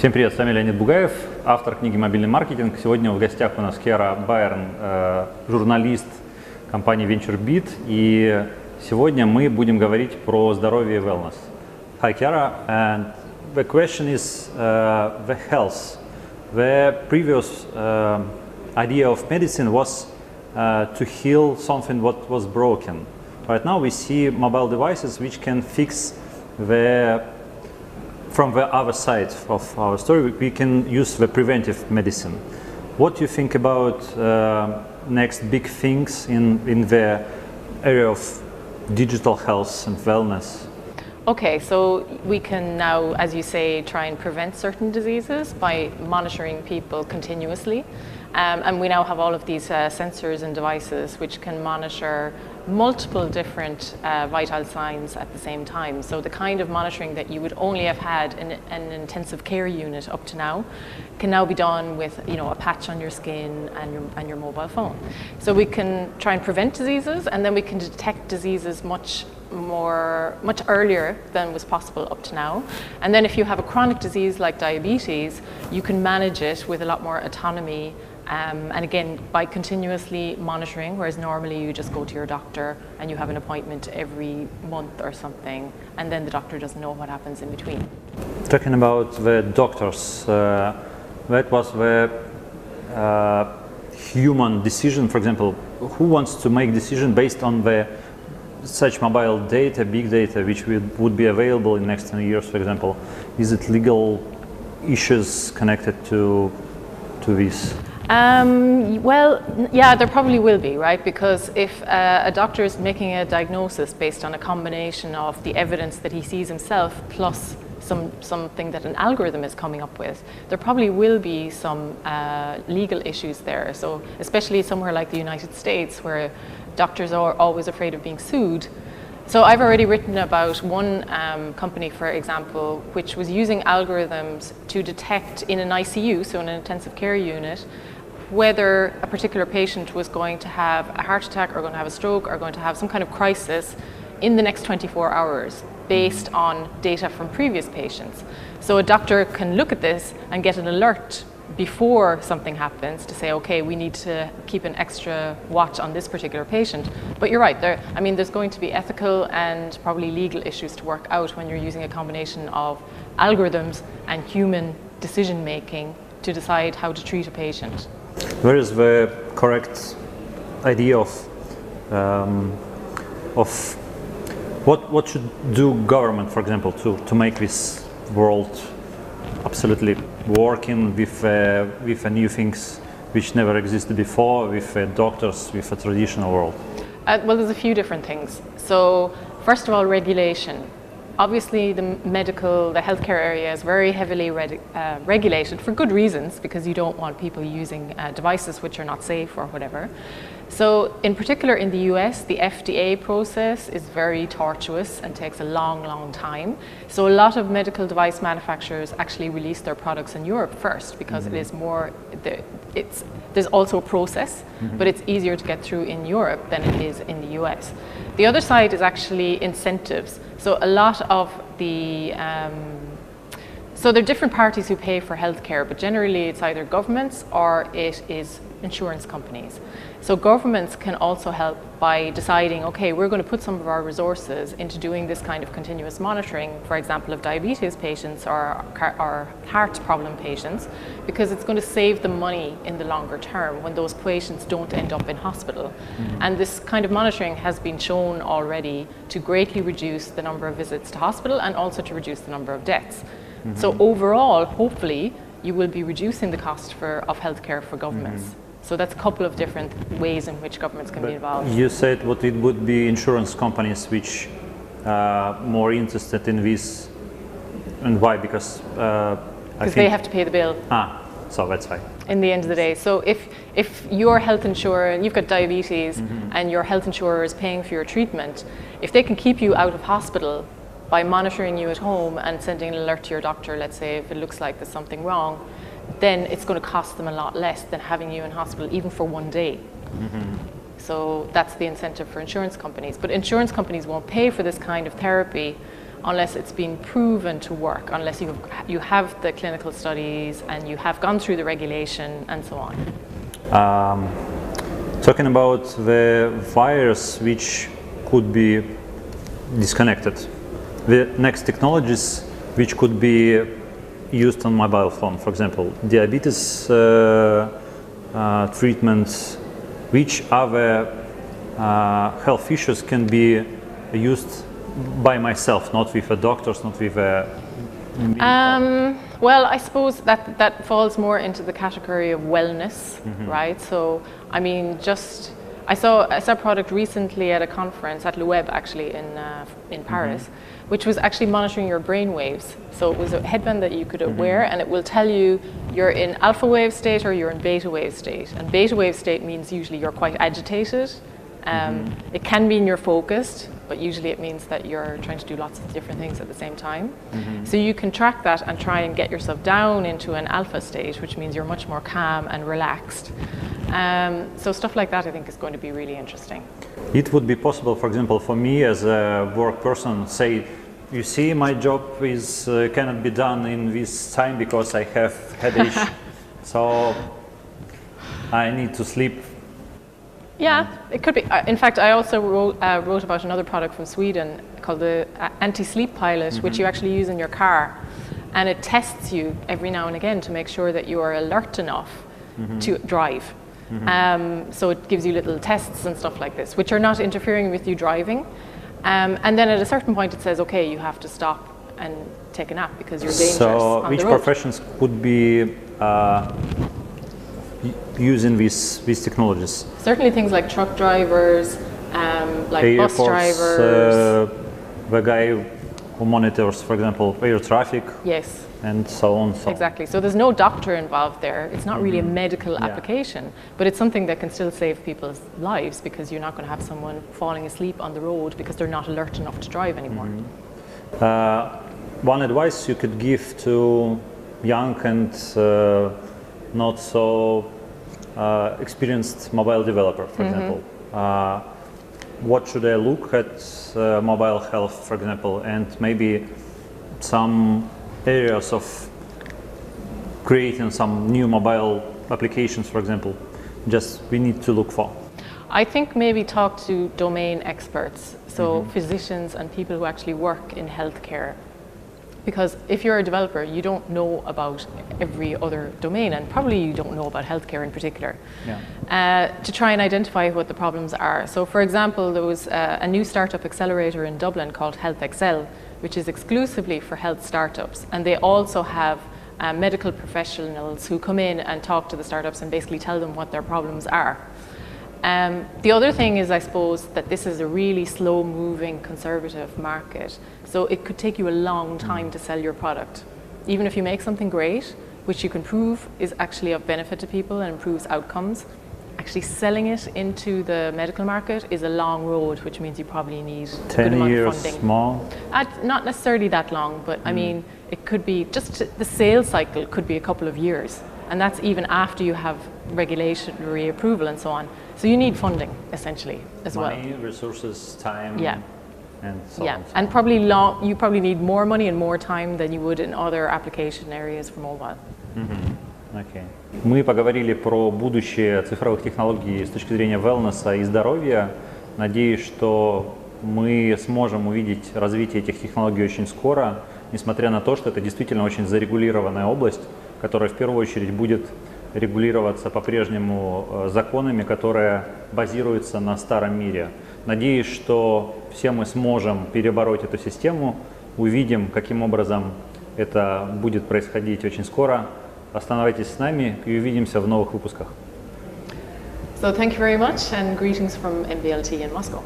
Всем привет, с вами Леонид Бугаев, автор книги «Мобильный маркетинг». Сегодня в гостях у нас Киара Байрен, журналист компании VentureBeat, и сегодня мы будем говорить про здоровье и wellness. Hi Kiara, and the question is the health. The previous idea of medicine was to heal something what was broken. Right now we see mobile devices which can fix from the other side of our story, we can use the preventive medicine. What do you think about next big things in the area of digital health and wellness? Okay, so we can now, as you say, try and prevent certain diseases by monitoring people continuously. And we now have all of these sensors and devices which can monitor multiple different vital signs at the same time. So the kind of monitoring that you would only have had in an intensive care unit up to now can now be done with, you know, a patch on your skin and your mobile phone. So we can try and prevent diseases, and then we can detect diseases much earlier than was possible up to now. And then if you have a chronic disease like diabetes, you can manage it with a lot more autonomy. And again, by continuously monitoring, whereas normally you just go to your doctor and you have an appointment every month or something, and then the doctor doesn't know what happens in between. Talking about the doctors, that was the human decision. For example, who wants to make decision based on such mobile data, big data, which would be available in next 10 years, for example? Is it legal issues connected to this? Well, yeah, there probably will be, right? Because if a doctor is making a diagnosis based on a combination of the evidence that he sees himself plus something that an algorithm is coming up with, there probably will be some legal issues there. So especially somewhere like the United States, where doctors are always afraid of being sued. So I've already written about one company, for example, which was using algorithms to detect in an ICU, so in an intensive care unit, whether a particular patient was going to have a heart attack or going to have a stroke or going to have some kind of crisis in the next 24 hours based on data from previous patients. So a doctor can look at this and get an alert before something happens to say, okay, we need to keep an extra watch on this particular patient. But you're right, there's going to be ethical and probably legal issues to work out when you're using a combination of algorithms and human decision making to decide how to treat a patient. Where is the correct idea of what should do government, for example, to make this world absolutely working with new things which never existed before, with doctors, with a traditional world? Well, there's a few different things. So first of all, regulation. Obviously, the healthcare area is very heavily regulated for good reasons, because you don't want people using devices which are not safe or whatever. So in particular in the US, the FDA process is very tortuous and takes a long time. So a lot of medical device manufacturers actually release their products in Europe first, because it is more, there's also a process, but it's easier to get through in Europe than it is in the US. The other side is actually incentives. So a lot of so there are different parties who pay for healthcare, but generally it's either governments or it is insurance companies. So governments can also help by deciding, okay, we're going to put some of our resources into doing this kind of continuous monitoring, for example, of diabetes patients or heart problem patients, because it's going to save them money in the longer term when those patients don't end up in hospital. And this kind of monitoring has been shown already to greatly reduce the number of visits to hospital and also to reduce the number of deaths. So overall, hopefully, you will be reducing the cost of healthcare for governments. So that's a couple of different ways in which governments can be involved. You said what it would be insurance companies which are more interested in this, and why? Because they have to pay the bill. So that's why. In the end of the day. So if your health insurer, you've got diabetes, and your health insurer is paying for your treatment, if they can keep you out of hospital by monitoring you at home and sending an alert to your doctor, let's say if it looks like there's something wrong, then it's going to cost them a lot less than having you in hospital even for one day. So that's the incentive for insurance companies. But insurance companies won't pay for this kind of therapy unless it's been proven to work, unless you have the clinical studies and you have gone through the regulation and so on. Talking about the wires which could be disconnected, the next technologies which could be used on mobile phone, for example, diabetes treatments, which other health issues can be used by myself, not with a doctors, not with a well, I suppose that falls more into the category of wellness, right? So, I mean, I saw a product recently at a conference at Le Web, actually, in Paris, which was actually monitoring your brain waves. So it was a headband that you could wear, and it will tell you you're in alpha wave state or you're in beta wave state. And beta wave state means usually you're quite agitated. It can mean you're focused, but usually it means that you're trying to do lots of different things at the same time. So you can track that and try and get yourself down into an alpha state, which means you're much more calm and relaxed. So stuff like that I think is going to be really interesting. It would be possible, for example, for me as a work person, say, you see, my job is cannot be done in this time because I have headache, so I need to sleep. Yeah, it could be. In fact, I also wrote about another product from Sweden called the Antislip pilot, which you actually use in your car, and it tests you every now and again to make sure that you are alert enough to drive. So it gives you little tests and stuff like this, which are not interfering with you driving. And then at a certain point it says, okay, you have to stop and take a nap because you're dangerous So on the which road. professions could be using these technologies? Certainly things like truck drivers, like bus drivers. The guy who monitors, for example, air traffic. Yes. And so on. Exactly. So there's no doctor involved there. It's not really a medical application, but it's something that can still save people's lives because you're not going to have someone falling asleep on the road because they're not alert enough to drive anymore. One advice you could give to young and not so experienced mobile developer, for example. What should I look at mobile health, for example, and maybe some areas of creating some new mobile applications, for example, just we need to look for? I think maybe talk to domain experts, so physicians and people who actually work in healthcare. Because if you're a developer, you don't know about every other domain, and probably you don't know about healthcare in particular, to try and identify what the problems are. So for example, there was a new startup accelerator in Dublin called Health Excel, which is exclusively for health startups. And they also have medical professionals who come in and talk to the startups and basically tell them what their problems are. The other thing is, I suppose, that this is a really slow-moving, conservative market. So it could take you a long time to sell your product. Even if you make something great, which you can prove is actually of benefit to people and improves outcomes, actually selling it into the medical market is a long road, which means you probably need a good amount of funding. 10 years more? Not necessarily that long, but I mean, it could be just the sales cycle could be a couple of years. And that's even after you have regulatory approval and so on. So you need funding, essentially, as well. Money, resources, time, and so on. And probably you probably need more money and more time than you would in other application areas for mobile. Okay. Мы поговорили про будущее цифровых технологий с точки зрения wellness и здоровья. Надеюсь, что мы сможем увидеть развитие этих технологий очень скоро, несмотря на то, что это действительно очень зарегулированная область, которая в первую очередь будет регулироваться по-прежнему законами, которые базируются на старом мире. Надеюсь, что все мы сможем перебороть эту систему, увидим, каким образом это будет происходить очень скоро. Оставайтесь с нами и увидимся в новых выпусках. So thank you very much and greetings from MBLT in Moscow.